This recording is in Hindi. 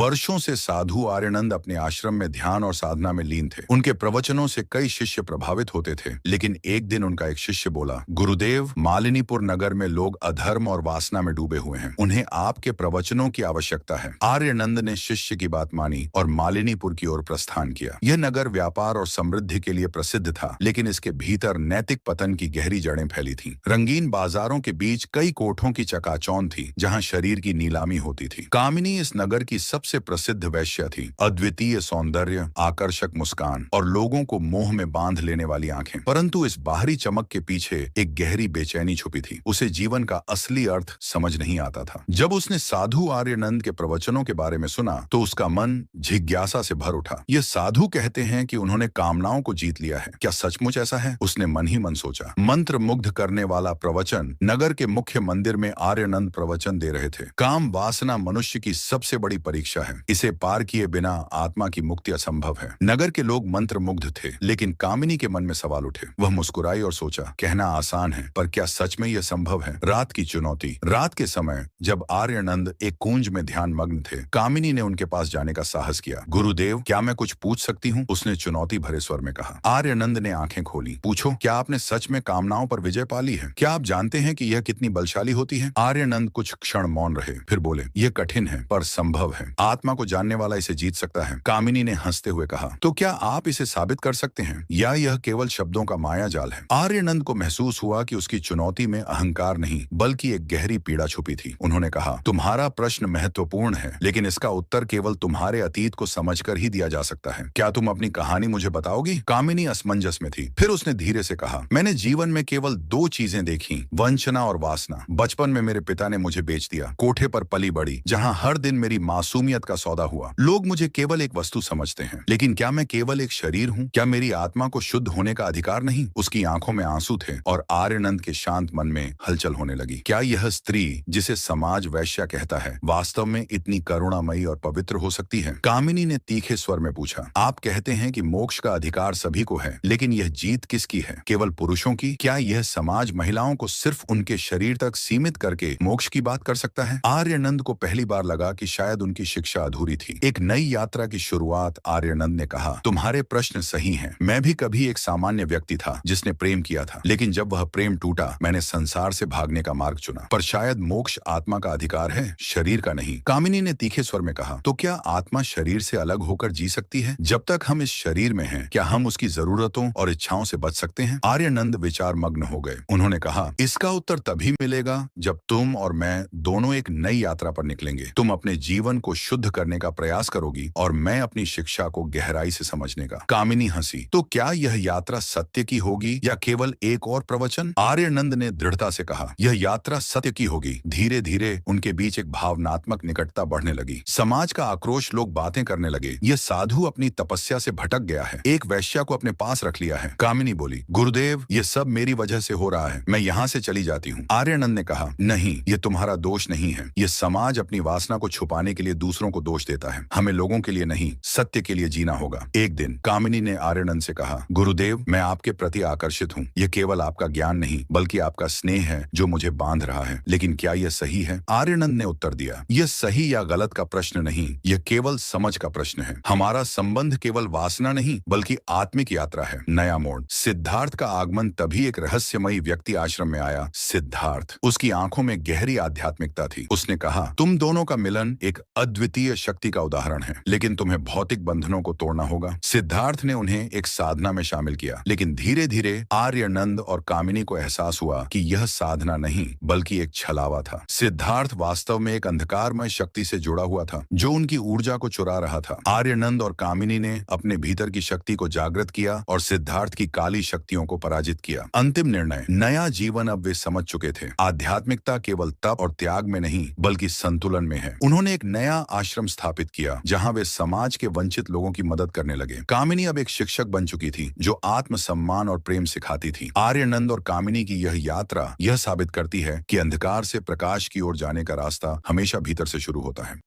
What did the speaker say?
वर्षों से साधु आर्यनंद अपने आश्रम में ध्यान और साधना में लीन थे। उनके प्रवचनों से कई शिष्य प्रभावित होते थे, लेकिन एक दिन उनका एक शिष्य बोला, गुरुदेव, मालिनीपुर नगर में लोग अधर्म और वासना में डूबे हुए हैं, उन्हें आपके प्रवचनों की आवश्यकता है। आर्यनंद ने शिष्य की बात मानी और मालिनीपुर की ओर प्रस्थान किया। यह नगर व्यापार और समृद्धि के लिए प्रसिद्ध था, लेकिन इसके भीतर नैतिक पतन की गहरी जड़ें फैली थीं। रंगीन बाजारों के बीच कई कोठों की चकाचौंध थी, जहां शरीर की नीलामी होती थी। कामिनी इस नगर की सबसे प्रसिद्ध वैश्या थी। अद्वितीय सौंदर्य, आकर्षक मुस्कान और लोगों को मोह में बांध लेने वाली आंखें। परंतु इस बाहरी चमक के पीछे एक गहरी बेचैनी छुपी थी। उसे जीवन का असली अर्थ समझ नहीं आता था। जब उसने साधु आर्यनंद के प्रवचनों के बारे में सुना तो उसका मन जिज्ञासा से भर उठा। ये साधु कहते हैं कि उन्होंने कामनाओं को जीत लिया है, क्या सचमुच ऐसा है? उसने मन ही मन सोचा। मंत्र मुग्ध करने वाला प्रवचन। नगर के मुख्य मंदिर में आर्यनंद प्रवचन दे रहे थे। काम वासना मनुष्य की सबसे बड़ी परीक्षा है, इसे पार किए बिना आत्मा की मुक्ति असंभव है। नगर के लोग मंत्र मुग्ध थे, लेकिन कामिनी के मन में सवाल उठे। वह मुस्कुराई और सोचा, कहना आसान है, पर क्या सच में यह संभव है? रात की चुनौती। रात के समय जब आर्यनंद एक कुंज में ध्यान मग्न थे, कामिनी ने उनके पास जाने का साहस किया। गुरुदेव, क्या मैं कुछ पूछ सकती हूँ? उसने चुनौती भरे स्वर में कहा। आर्यनंद ने आंखें खोली। पूछो, क्या आपने सच में कामनाओं पर विजय पा ली है? क्या आप जानते हैं कि यह कितनी बलशाली होती है? आर्यनंद कुछ क्षण मौन रहे, फिर बोले, यह कठिन है पर संभव है। आत्मा को जानने वाला इसे जीत सकता है। कामिनी ने हंसते हुए कहा, तो क्या आप इसे साबित कर सकते हैं, या यह केवल शब्दों का माया जाल है? आर्यनंद को महसूस हुआ कि उसकी चुनौती में अहंकार नहीं, बल्कि एक गहरी पीड़ा छुपी थी। उन्होंने कहा, तुम्हारा प्रश्न महत्वपूर्ण है, लेकिन इसका उत्तर केवल तुम्हारे अतीत को समझकर ही दिया जा सकता है। क्या तुम अपनी कहानी मुझे बताओगी? कामिनी असमंजस में थी। फिर उसने धीरे से कहा, मैंने जीवन में केवल दो चीजें देखी, वंचना और वासना। बचपन में मेरे पिता ने मुझे बेच दिया, कोठे पर पली बड़ी, जहां हर दिन मेरी मासूमियत का सौदा हुआ। लोग मुझे केवल एक वस्तु समझते हैं, लेकिन क्या मैं केवल एक शरीर हूँ? क्या मेरी आत्मा को शुद्ध होने का अधिकार नहीं? उसकी आंखों में आंसू थे और आर्यनंद के शांत मन में हलचल होने लगी। क्या यह स्त्री, जिसे समाज वैश्या कहता है, वास्तव में इतनी करुणामयी और पवित्र हो सकती है? कामिनी ने तीखे स्वर में पूछा, आप कहते हैं कि मोक्ष का अधिकार सभी को है, लेकिन यह जीत किसकी है? केवल पुरुषों की? क्या यह समाज महिलाओं को सिर्फ उनके शरीर तक सीमित करके मोक्ष की बात कर सकता है? आर्यनंद को पहली बार लगा कि शायद उनकी शिक्षा अधूरी थी। एक नई यात्रा की शुरुआत। आर्यनंद ने कहा, तुम्हारे प्रश्न सही हैं। मैं भी कभी एक सामान्य व्यक्ति था जिसने प्रेम किया था, लेकिन जब वह प्रेम टूटा, मैंने संसार से भागने का मार्ग चुना। पर शायद मोक्ष आत्मा का अधिकार है, शरीर का नहीं। कामिनी ने तीखे स्वर में कहा, तो क्या आत्मा शरीर से अलग होकर जी सकती है? जब तक हम इस शरीर में हैं, क्या हम उसकी जरूरतों और इच्छाओं से बच सकते हैं? आर्यनंद विचार मग्न हो गए। उन्होंने कहा, इसका उत्तर तभी मिलेगा जब तुम और मैं दोनों एक नई यात्रा पर निकलेंगे। तुम अपने जीवन को शुद्ध करने का प्रयास करोगी और मैं अपनी शिक्षा को गहराई से समझने का। कामिनी हंसी। तो क्या यह यात्रा सत्य की होगी या केवल एक और प्रवचन? आर्यनंद ने दृढ़ता से कहा, यह यात्रा सत्य की होगी। धीरे धीरे उनके बीच एक भावनात्मक निकटता बढ़ने लगी। समाज का आक्रोश, लोग बातें करने लगे, यह साधु अपनी तपस्या से भटक गया है, एक वैश्या को अपने पास रख लिया है। कामिनी बोली, गुरुदेव, ये सब मेरी वजह से हो रहा है, मैं यहाँ से चली जाती हूँ। आर्यनंद ने कहा, नहीं, ये तुम्हारा दोष नहीं है। ये समाज अपनी वासना को छुपाने के लिए दूसरों को दोष देता है। हमें लोगों के लिए नहीं, सत्य के लिए जीना होगा। एक दिन कामिनी ने आर्यनंद से कहा, गुरुदेव, मैं आपके प्रति आकर्षित हूँ। यह केवल आपका ज्ञान नहीं, बल्कि आपका स्नेह है जो मुझे बांध रहा है। लेकिन क्या यह सही है? आर्यनंद ने उत्तर दिया, यह सही या गलत का प्रश्न नहीं, यह केवल समझ का प्रश्न है। हमारा संबंध केवल वासना नहीं, बल्कि आत्मिक यात्रा है। नया मोड़। सिद्धार्थ का आगमन तभी एक रहस्यमयी व्यक्ति आश्रम में आया। सिद्धार्थ। उसकी आंखों में गहरी आध्यात्मिकता थी। उसने कहा, तुम दोनों का मिलन एक अद्वितीय शक्ति का उदाहरण है, लेकिन तुम्हें भौतिक बंधनों को तोड़ना होगा। सिद्धार्थ ने उन्हें एक साधना में शामिल किया, लेकिन धीरे धीरे आर्यनंद और कामिनी को एहसास हुआ कि यह साधना नहीं, बल्कि एक छलावा था। सिद्धार्थ वास्तव में एक अंधकारमय शक्ति से जुड़ा हुआ था, जो उनकी ऊर्जा को चुरा रहा था। आर्यनंद और कामिनी ने अपने भीतर की शक्ति को जागृत किया और सिद्धार्थ की काली शक्तियों को पराजित किया। अंतिम निर्णय, नया जीवन। अब वे समझ चुके थे, आध्यात्मिकता केवल तप और त्याग में नहीं, बल्कि संतुलन में है। उन्होंने एक नया आश्रम स्थापित किया, जहां वे समाज के वंचित लोगों की मदद करने लगे। कामिनी अब एक शिक्षक बन चुकी थी, जो आत्मसम्मान और प्रेम सिखाती थी। आर्यनंद और कामिनी की यह यात्रा यह साबित करती है कि अंधकार से प्रकाश की ओर जाने का रास्ता हमेशा भीतर से शुरू होता है।